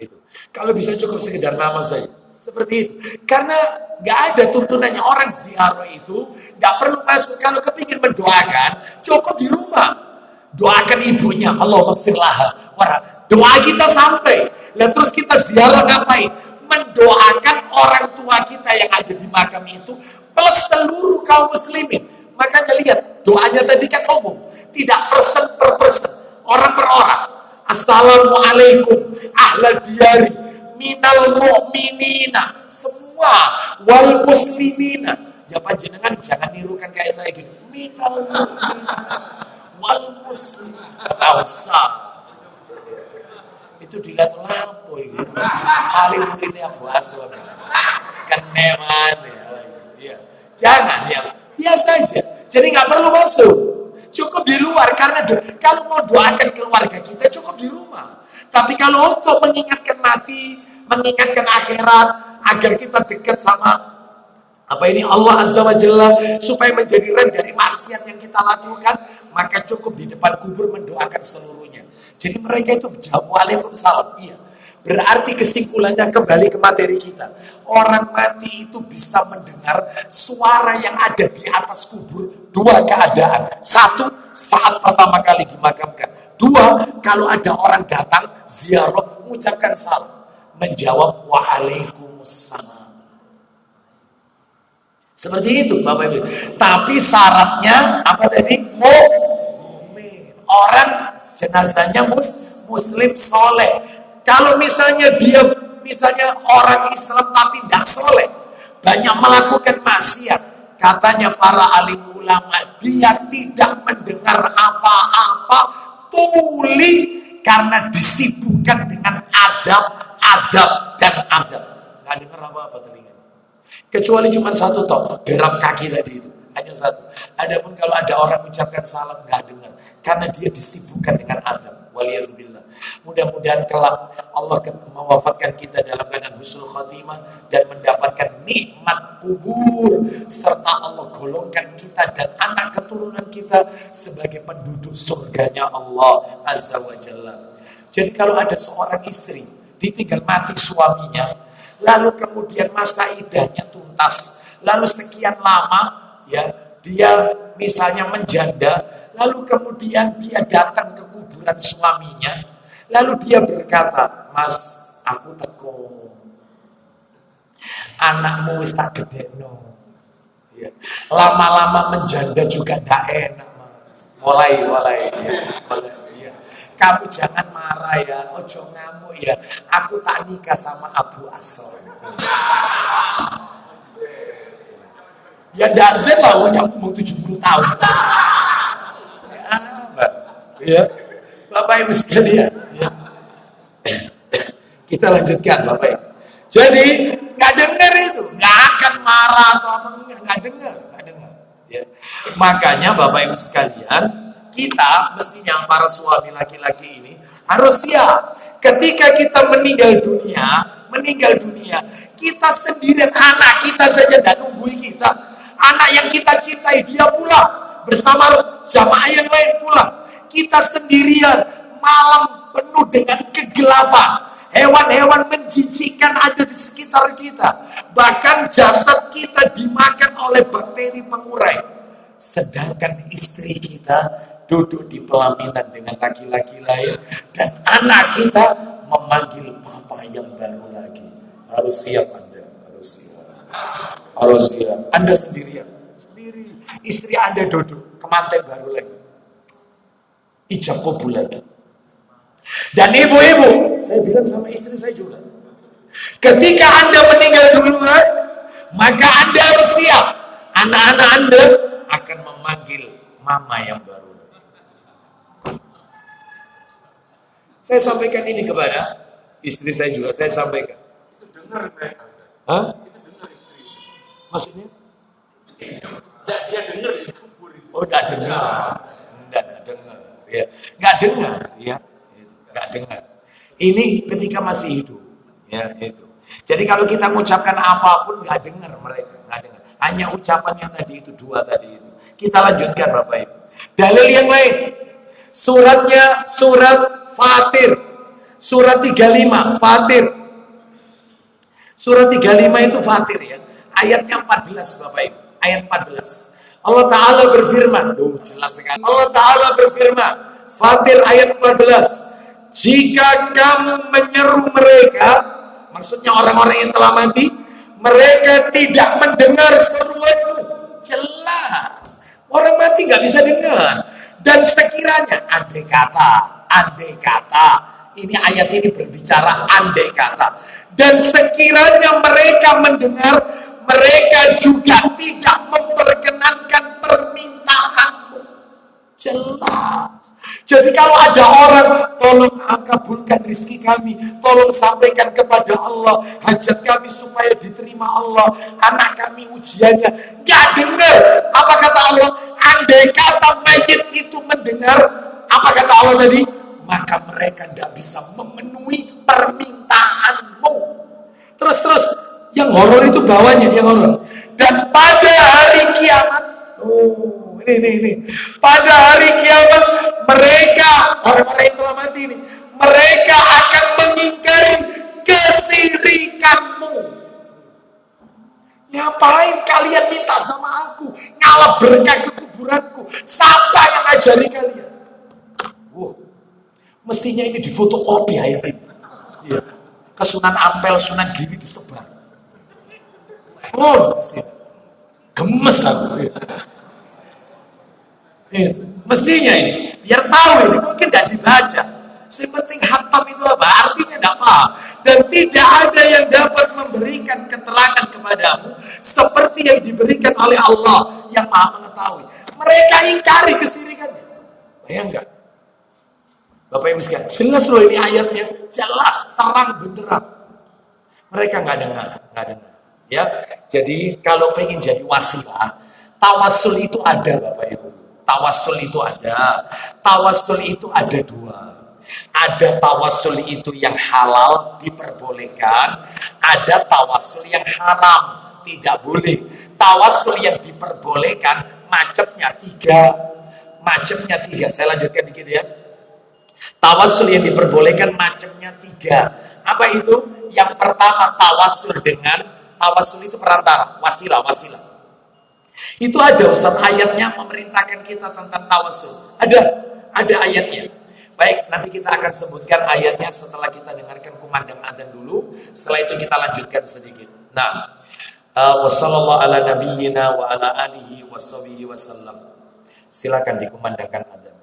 Itu. Kalau bisa cukup sekedar nama saja, seperti itu. Karena gak ada tuntunannya orang ziarah itu, gak perlu masuk. Kalau kepingin mendoakan, cukup di rumah. Doakan ibunya, Allah maghfirlaha warah. Doa kita sampai. Nah terus kita ziarah ngapain? Mendoakan orang tua kita yang ada di makam itu, plus seluruh kaum muslimin. Makanya lihat, doanya tadi kan umum, tidak person per person, orang per orang. Assalamualaikum ahlad diyari minal mu'minina, semua, wal muslimina. Ya panjenengan jangan nirukan kayak saya gini, minal mu'minina wal muslimina. Tahu sah. Itu dilihat lampu itu. Paling muridnya Abu Aslam. Keneman ya. Jangan ya. Biasa aja. Jadi nggak perlu masuk. Cukup di luar, karena kalau mau doakan keluarga kita cukup di rumah. Tapi kalau untuk mengingatkan mati, mengingatkan akhirat, agar kita dekat sama Allah Azza wa Jalla, supaya menjadi rem dari maksiat yang kita lakukan, maka cukup di depan kubur mendoakan seluruhnya. Jadi mereka itu menjawab waalaikumsalam. Iya. Berarti kesimpulannya kembali ke materi kita. Orang mati itu bisa mendengar suara yang ada di atas kubur. Dua keadaan. Satu, saat pertama kali dimakamkan. Dua, kalau ada orang datang ziarah mengucapkan salam. Menjawab waalaikumsalam. Seperti itu Bapak Ibu. Tapi syaratnya apa tadi? Mukmin. Orang jenazahnya muslim soleh. Kalau misalnya dia orang Islam tapi tidak soleh, banyak melakukan maksiat, katanya para alim ulama, dia tidak mendengar apa-apa tuli karena disibukkan dengan adab dan adab. Nggak dengar apa-apa telinga. Kecuali cuma satu toh, derap kaki tadi itu, hanya satu. Adapun kalau ada orang mengucapkan salam nggak dengar, karena dia disibukkan dengan adab. Waliyadzubillah. Mudah-mudahan kelak Allah mewafatkan kita dalam keadaan husnul khatimah dan mendapatkan nikmat kubur, serta Allah golongkan kita dan anak keturunan kita sebagai penduduk surganya Allah Azza wa Jalla. Jadi kalau ada seorang istri ditinggal mati suaminya, lalu kemudian masa iddahnya tuntas, lalu sekian lama ya dia misalnya menjanda, lalu kemudian dia datang ke kuburan suaminya, lalu dia berkata, "Mas, aku teko, anakmu wis tak gedekno." Ya. Lama-lama menjanda juga ndak enak, Mas. Mulai ya. Kamu jangan marah ya, ojo ngamuk ya. Aku tak nikah sama Abu Asor. Ya dasar lah, yang umur 70 tahun. Ya, Bapak Ibu sekalian. Ya. Kita lanjutkan, Bapak Ibu. Jadi nggak dengar itu, nggak akan marah atau apa, nggak dengar. Ya. Makanya Bapak Ibu sekalian, kita mestinya para suami laki-laki ini harus siap. Ketika kita meninggal dunia, kita sendirian, anak kita saja tidak nungguin kita. Anak yang kita cintai dia pulang bersama jamaah yang lain pulang. Kita sendirian, malam penuh dengan kegelapan. Hewan-hewan menjijikkan ada di sekitar kita. Bahkan jasad kita dimakan oleh bakteri pengurai. Sedangkan istri kita duduk di pelaminan dengan laki-laki lain. Dan anak kita memanggil papa yang baru lagi. Harus siap Anda. Harus siap. Anda sendirian. Sendiri. Istri Anda duduk. Kemanten baru lagi. Ijab kabul lagi. Dan ibu-ibu, saya bilang sama istri saya juga, ketika Anda meninggal duluan, maka Anda harus siap. Anak-anak Anda akan memanggil mama yang baru. Saya sampaikan ini kepada istri saya juga, saya sampaikan. Itu dengar mereka. Hah? Itu dengar istri. Maksudnya? Dia dengar di kubur itu. Oh, enggak dengar. Enggak dengar. Ya, enggak dengar, ya. Enggak dengar. Ini ketika masih hidup, ya itu. Jadi kalau kita mengucapkan apapun enggak dengar mereka, enggak dengar. Hanya ucapannya tadi itu, dua tadi itu. Kita lanjutkan Bapak Ibu. Dalil yang lain. Suratnya surat Fatir. Surat 35 Fatir. Surat 35 itu Fatir ya. Ayatnya 14 Bapak Ibu. Ayat 14. Allah Ta'ala berfirman. Jelas sekali. Allah Ta'ala berfirman. Fatir ayat 14. Jika kamu menyeru mereka, maksudnya orang-orang yang telah mati, mereka tidak mendengar seruanmu. Jelas. Orang mati nggak bisa dengar. Dan sekiranya, andai kata, ini ayat ini berbicara andai kata. Dan sekiranya mereka mendengar, mereka juga tidak memperkenankan permintaanmu. Jelas. Jadi kalau ada orang, tolong kabulkan rezeki kami, tolong sampaikan kepada Allah hajat kami supaya diterima Allah, anak kami ujiannya, gak dengar. Apa kata Allah? Andai kata mayit itu mendengar, apa kata Allah tadi? Maka mereka tidak bisa memenuhi permintaanmu. Terus yang horor itu bawahnya, yang horor. Dan pada hari kiamat, Ini. Pada hari kiamat mereka, orang-orang yang telah mati ini, mereka akan mengingkari kesirikanmu. Ngapain kalian minta sama aku? Ngalap berkah ke kuburanku. Siapa yang ngajari kalian? Mestinya ini difotokopi ayat ini. Iya. Ke Sunan Ampel, Sunan Giri disebar. Gemes aku. Mestinya ini, biar tahu ini, mungkin tidak dibaca. Sepenting hatam itu apa? Artinya tidak paham. Dan tidak ada yang dapat memberikan keterangan kepadamu seperti yang diberikan oleh Allah yang maha mengetahui. Mereka ingkari kesirikannya. Bayangkan. Bapak Ibu sekalian, jelas loh ini ayatnya, jelas, terang, benderang. Mereka nggak dengar. Ya, jadi kalau pengen jadi wasilah, tawassul itu ada, Bapak Ibu. Tawassul itu ada. Tawassul itu ada dua. Ada tawassul itu yang halal diperbolehkan, ada tawassul yang haram tidak boleh. Tawassul yang diperbolehkan macamnya tiga. Saya lanjutkan dikit ya. Tawassul yang diperbolehkan macamnya tiga. Apa itu? Yang pertama tawassul itu perantara, wasilah. Itu ada Ustaz ayatnya memerintahkan kita tentang tawassul. Ada ayatnya. Baik, nanti kita akan sebutkan ayatnya setelah kita dengarkan kumandang adzan dulu. Setelah itu kita lanjutkan sedikit. Nah, wassallallahu ala nabiyyina wa ala alihi washabihi wasallam. Silakan dikumandangkan adzan.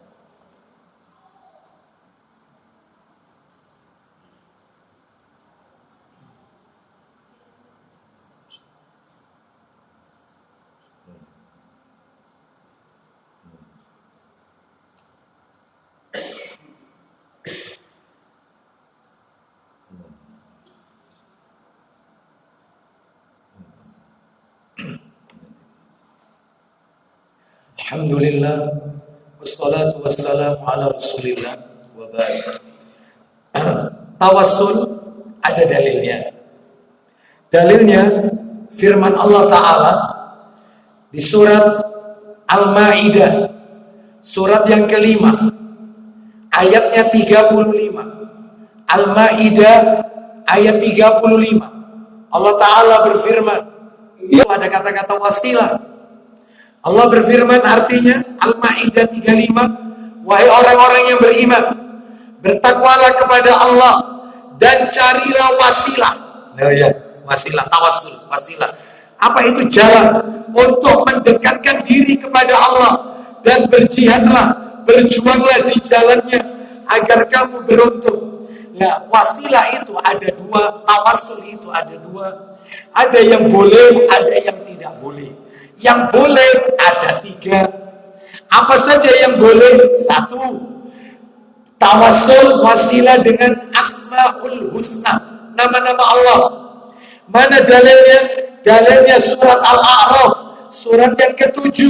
Alhamdulillah wassalatu wassalamu ala rasulillah wa ba'd. Tawassul ada dalilnya. Dalilnya firman Allah Ta'ala di surat Al-Ma'idah, surat yang kelima, ayatnya 35. Al-Ma'idah ayat 35. Allah Ta'ala berfirman, itu ada kata-kata wasilah. Allah berfirman artinya Al-Ma'idah 35, wahai orang-orang yang beriman, bertakwalah kepada Allah dan carilah wasilah. Nah ya, wasilah, tawassul, wasilah. Apa itu? Jalan untuk mendekatkan diri kepada Allah, dan berjihadlah, berjuanglah di jalannya agar kamu beruntung. Nah, wasilah itu ada dua, tawassul itu ada dua. Ada yang boleh, ada yang tidak boleh. Yang boleh ada tiga. Apa saja yang boleh? Satu, tawassul wasilah dengan Asmaul Husna, nama-nama Allah. Mana dalilnya? Dalilnya surat Al-A'raf, surat yang ke-7,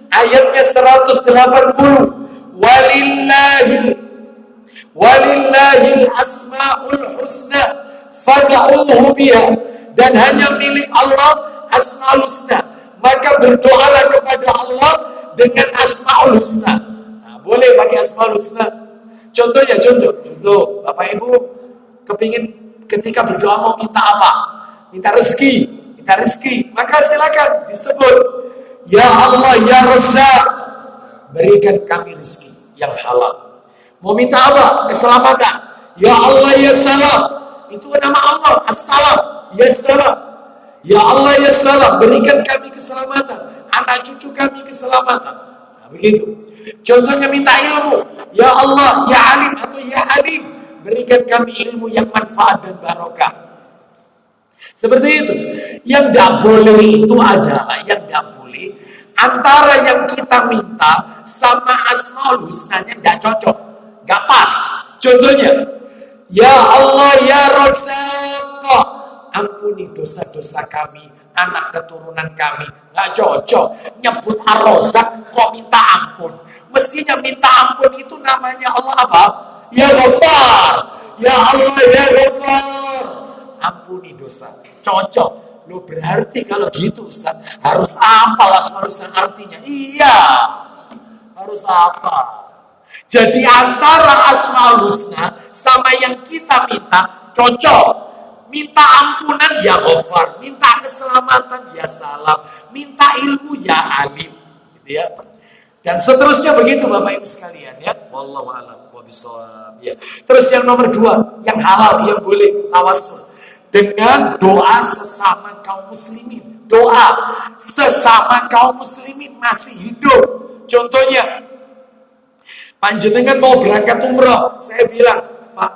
ayatnya 180. Walillahil asmaul husna fad'uhu biha, dan hanya milik Allah Asmaul Husna, maka berdoalah kepada Allah dengan Asmaul Husna. Nah, boleh pakai Asmaul Husna. Contohnya, contoh, Bapak Ibu kepingin ketika berdoa mau minta apa? Minta rezeki, maka silakan disebut, ya Allah ya Razzaq, berikan kami rezeki yang halal. Mau minta apa? Keselamatan. Ya Allah ya Salam, itu nama Allah, As-Salam, ya Salam. Ya Allah ya Salam, berikan kami keselamatan, anak cucu kami keselamatan. Nah, begitu. Contohnya minta ilmu, ya Allah ya Alim atau ya Alim, berikan kami ilmu yang manfaat dan barokah. Seperti itu. Yang tidak boleh itu adalah, yang tidak boleh antara yang kita minta sama Asmaul Husnanya tidak cocok, nggak pas. Contohnya, ya Allah ya Razzaq, ampuni dosa-dosa kami, anak keturunan kami. Nggak cocok. Nyebut Ar-Razzaq kok minta ampun. Mestinya minta ampun itu namanya Allah apa? Ya Ghafar. Ya Allah ya Ghafar, ampuni dosa. Cocok. Loh berarti kalau gitu Ustaz, harus apa Asmaul Husna artinya? Iya, harus apa? Jadi antara Asmaul Husna sama yang kita minta cocok. Minta ampunan ya Ghafar, minta keselamatan ya Salam, minta ilmu ya Alim, gitu ya. Dan seterusnya begitu Bapak Ibu sekalian ya. Wallahu a'lam bishawab ya. Terus yang nomor 2, yang halal, yang boleh tawassul dengan doa sesama kaum muslimin. Doa sesama kaum muslimin masih hidup. Contohnya, panjenengan mau berangkat umroh, saya bilang, Pak,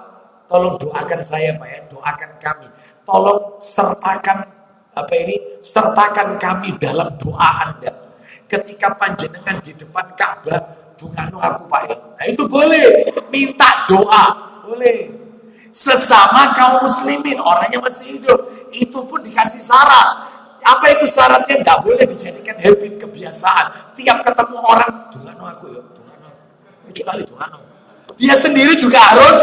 tolong doakan saya Pak ya, doakan kami. Tolong sertakan sertakan kami dalam doa Anda. Ketika panjenengan di depan Ka'bah, dungano aku Pak ya. Nah itu boleh, minta doa, boleh. Sesama kaum muslimin, orangnya masih hidup, itu pun dikasih syarat. Apa itu syaratnya? Tidak boleh dijadikan habit, kebiasaan. Tiap ketemu orang, dungano aku ya, dungano aku. Kecuali dungano. Dia sendiri juga harus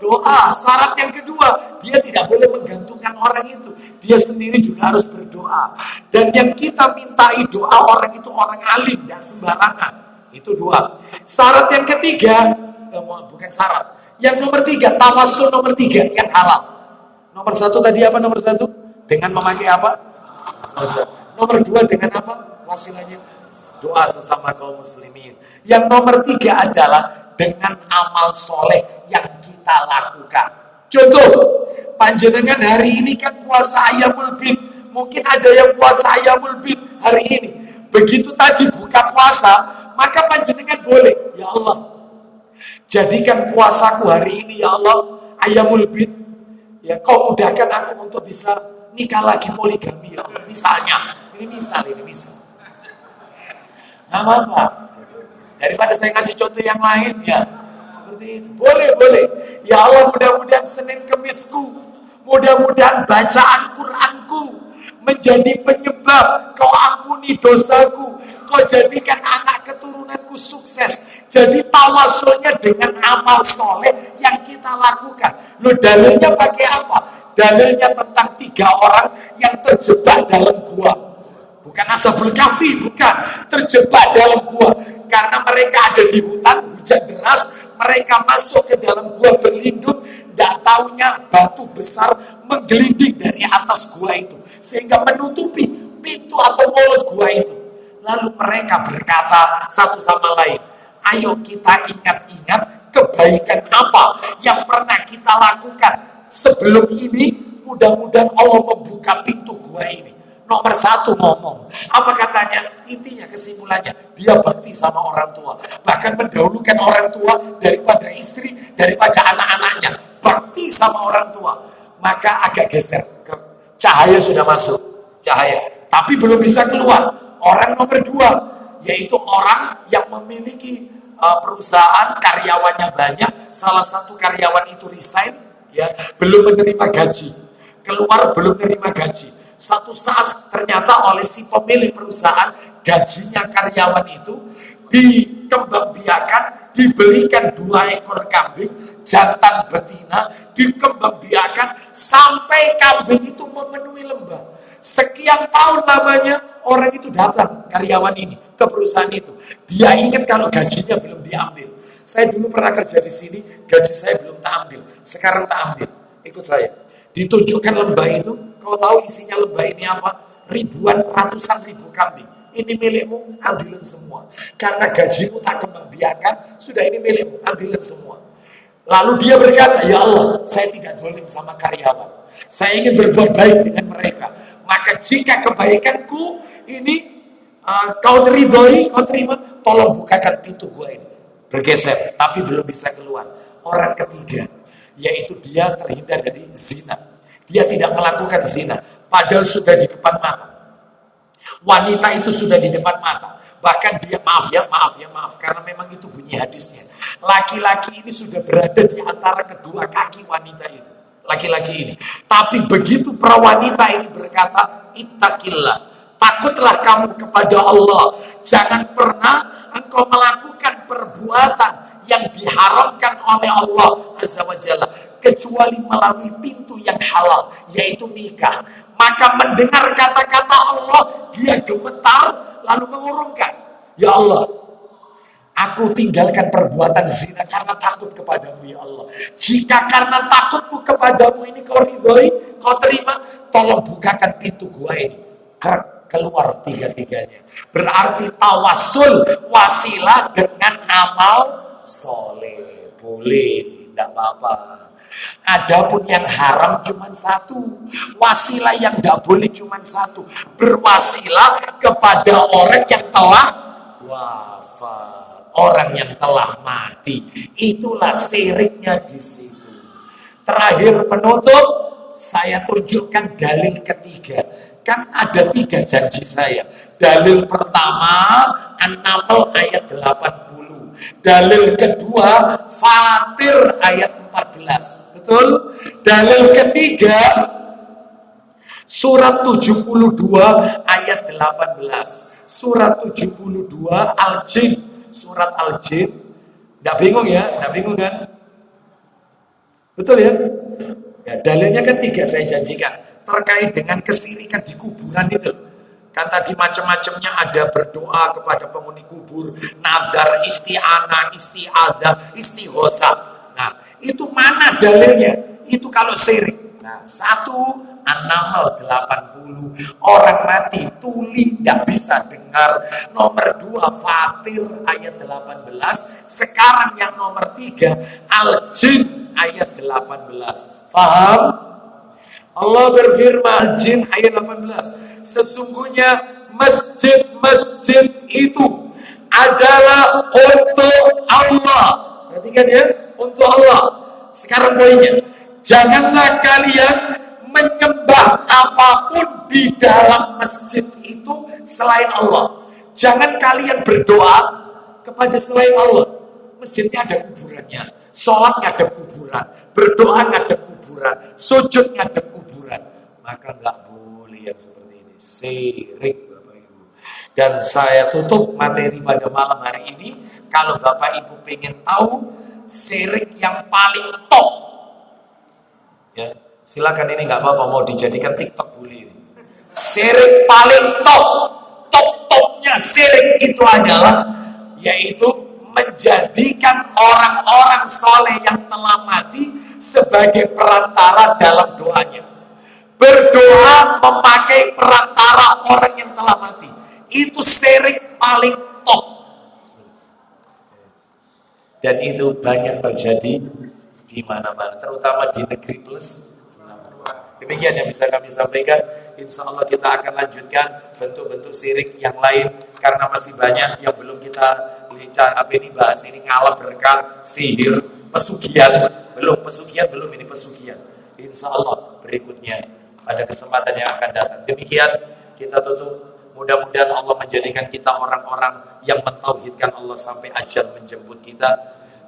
doa. Syarat yang kedua, dia tidak boleh menggantungkan orang itu. Dia sendiri juga harus berdoa. Dan yang kita mintai doa orang itu orang alim, tidak sembarangan. Itu 2. Syarat yang ketiga, bukan syarat. Yang nomor 3, tawassul nomor 3, yang halal. Nomor 1 tadi apa nomor 1? Dengan memakai apa? Nomor 2 dengan apa? Wasilahnya doa sesama kaum muslimin. Yang nomor 3 adalah dengan amal soleh yang kita lakukan. Contoh, panjenengan hari ini kan puasa Ayyamul Bid. Mungkin ada yang puasa Ayyamul Bid hari ini. Begitu tadi buka puasa, maka panjenengan boleh, ya Allah, jadikan puasaku hari ini ya Allah Ayyamul Bid. Ya kau mudahkan aku untuk bisa nikah lagi poligami ya Allah. Misalnya, ini misal. Nggak apa-apa. Daripada saya ngasih contoh yang lain ya. Seperti itu. Boleh. Ya Allah, mudah-mudahan Senin Kemisku, mudah-mudahan bacaan Qur'anku menjadi penyebab kau ampuni dosaku, kau jadikan anak keturunanku sukses. Jadi tawasulnya dengan amal soleh yang kita lakukan. Loh dalilnya pakai apa? Dalilnya tentang 3 orang yang terjebak dalam gua. Bukan Ashabul Kahfi, bukan. Terjebak dalam gua. Karena mereka ada di hutan, hujan deras, mereka masuk ke dalam gua berlindung, tidak taunya batu besar menggelinding dari atas gua itu, sehingga menutupi pintu atau mulut gua itu. Lalu mereka berkata satu sama lain, ayo kita ingat-ingat kebaikan apa yang pernah kita lakukan sebelum ini, mudah-mudahan Allah membuka pintu gua ini. Nomor 1 ngomong, apa katanya? Intinya kesimpulannya, dia bakti sama orang tua, bahkan mendahulukan orang tua daripada istri, daripada anak-anaknya. Bakti sama orang tua, maka agak geser, cahaya sudah masuk, tapi belum bisa keluar. Orang nomor 2, yaitu orang yang memiliki perusahaan, karyawannya banyak, salah satu karyawan itu resign, ya, belum menerima gaji, keluar belum menerima gaji. Satu saat ternyata oleh si pemilik perusahaan, gajinya karyawan itu dikembangbiakan, dibelikan 2 ekor kambing, jantan betina, dikembangbiakan sampai kambing itu memenuhi lembah. Sekian tahun lamanya orang itu datang, karyawan ini, ke perusahaan itu. Dia ingat kalau gajinya belum diambil. Saya dulu pernah kerja di sini, gaji saya belum tak ambil, sekarang tak ambil, ikut saya. Ditunjukkan lembah itu, kau tahu isinya lembah ini apa? Ribuan, ratusan ribu kambing. Ini milikmu, ambilin semua. Karena gajimu tak kembangbiakan, sudah ini milikmu, ambilin semua. Lalu dia berkata, ya Allah, saya tidak zalim sama karyawan. Saya ingin berbuat baik dengan mereka. Maka jika kebaikanku ini kau ridhoi, kau terima, tolong bukakan pintu gua ini. Bergeser, tapi belum bisa keluar. Orang ketiga, yaitu dia terhindar dari zina. Dia tidak melakukan zina, padahal sudah di depan mata. Wanita itu sudah di depan mata. Bahkan dia, maaf, karena memang itu bunyi hadisnya. Laki-laki ini sudah berada di antara kedua kaki wanita itu. Laki-laki ini. Tapi begitu prawanita ini berkata, ittaqillah, takutlah kamu kepada Allah. Jangan pernah engkau melakukan perbuatan yang diharamkan oleh Allah Azza wa Jalla, kecuali melalui pintu yang halal, yaitu nikah. Maka mendengar kata-kata Allah, dia gemetar lalu mengurungkan. Ya Allah, aku tinggalkan perbuatan zina karena takut kepadamu ya Allah. Jika karena takutku kepadamu ini kau ridhoi, kau terima, tolong bukakan pintu gua ini. Keluar tiga-tiganya. Berarti tawasul wasilah dengan amal soleh. Boleh, tidak apa-apa. Adapun yang haram cuma satu. Wasilah yang tidak boleh cuma satu. Berwasilah kepada orang yang telah wafat. Orang yang telah mati, itulah syiriknya di situ. Terakhir penutup, saya tunjukkan dalil ketiga. Kan ada 3 janji saya. Dalil pertama, An-Naml ayat 80. Dalil kedua, Fatir ayat 14. Betul? Dalil ketiga, Surat 72 ayat 18. Surat 72 Al-Jin. Surat Al-Jin, nggak bingung ya, nggak bingung kan? Betul ya? Ya, dalilnya kan 3 saya janjikan terkait dengan kesirikan di kuburan itu. Kan tadi macam-macamnya ada berdoa kepada penghuni kubur, nadar, isti'anah, isti'adah, istighosa. Nah, itu mana dalilnya? Itu kalau syirik. Nah, 1 An-Naml 80, orang mati tuli tidak bisa dengar. Nomor 2 Fatir ayat 18. Sekarang yang nomor 3 Al-Jin ayat 18. Paham? Allah berfirman Al-Jin ayat 18. Sesungguhnya masjid-masjid itu adalah untuk Allah. Perhatikan ya, untuk Allah. Sekarang poinnya, janganlah kalian menyembah apapun di dalam masjid itu selain Allah. Jangan kalian berdoa kepada selain Allah. Masjidnya ada kuburannya, sholat ngadep kuburan, berdoa ngadep kuburan, sujud ngadep kuburan. Maka nggak boleh yang seperti ini. Syirik Bapak Ibu. Dan saya tutup materi pada malam hari ini. Kalau Bapak Ibu pengen tahu syirik yang paling top, ya, silakan, ini nggak apa-apa, mau dijadikan TikTok boleh. Syirik paling top-topnya syirik itu adalah yaitu menjadikan orang-orang soleh yang telah mati sebagai perantara dalam doanya. Berdoa memakai perantara orang yang telah mati. Itu syirik paling top. Dan itu banyak terjadi di mana-mana, terutama di negeri plus. Demikian yang bisa kami sampaikan. Insya Allah kita akan lanjutkan bentuk-bentuk syirik yang lain karena masih banyak yang belum kita bahas. Ini ngalah berkah, sihir, pesugihan. Belum ini pesugihan. Insya Allah berikutnya pada kesempatan yang akan datang. Demikian kita tutup. Mudah-mudahan Allah menjadikan kita orang-orang yang mentauhidkan Allah sampai ajal menjemput kita.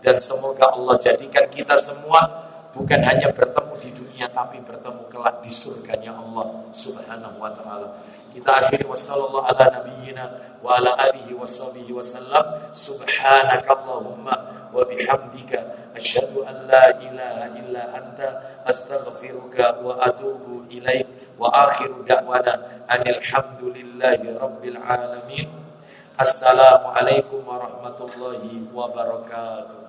Dan semoga Allah jadikan kita semua bukan hanya bertemu di dunia, tapi bertemu kelak di surganya Allah Subhanahu wa ta'ala. Kita akhiri wassallallahu ala nabiyyina wa ala alihi washabihi wasallam. Subhanakallahumma wa bihamdika asyhadu an la ilaha illa anta astaghfiruka wa atubu ilaik. Wa akhiru da'wana anil hamdulillahi rabbil alamin. Assalamualaikum warahmatullahi wabarakatuh.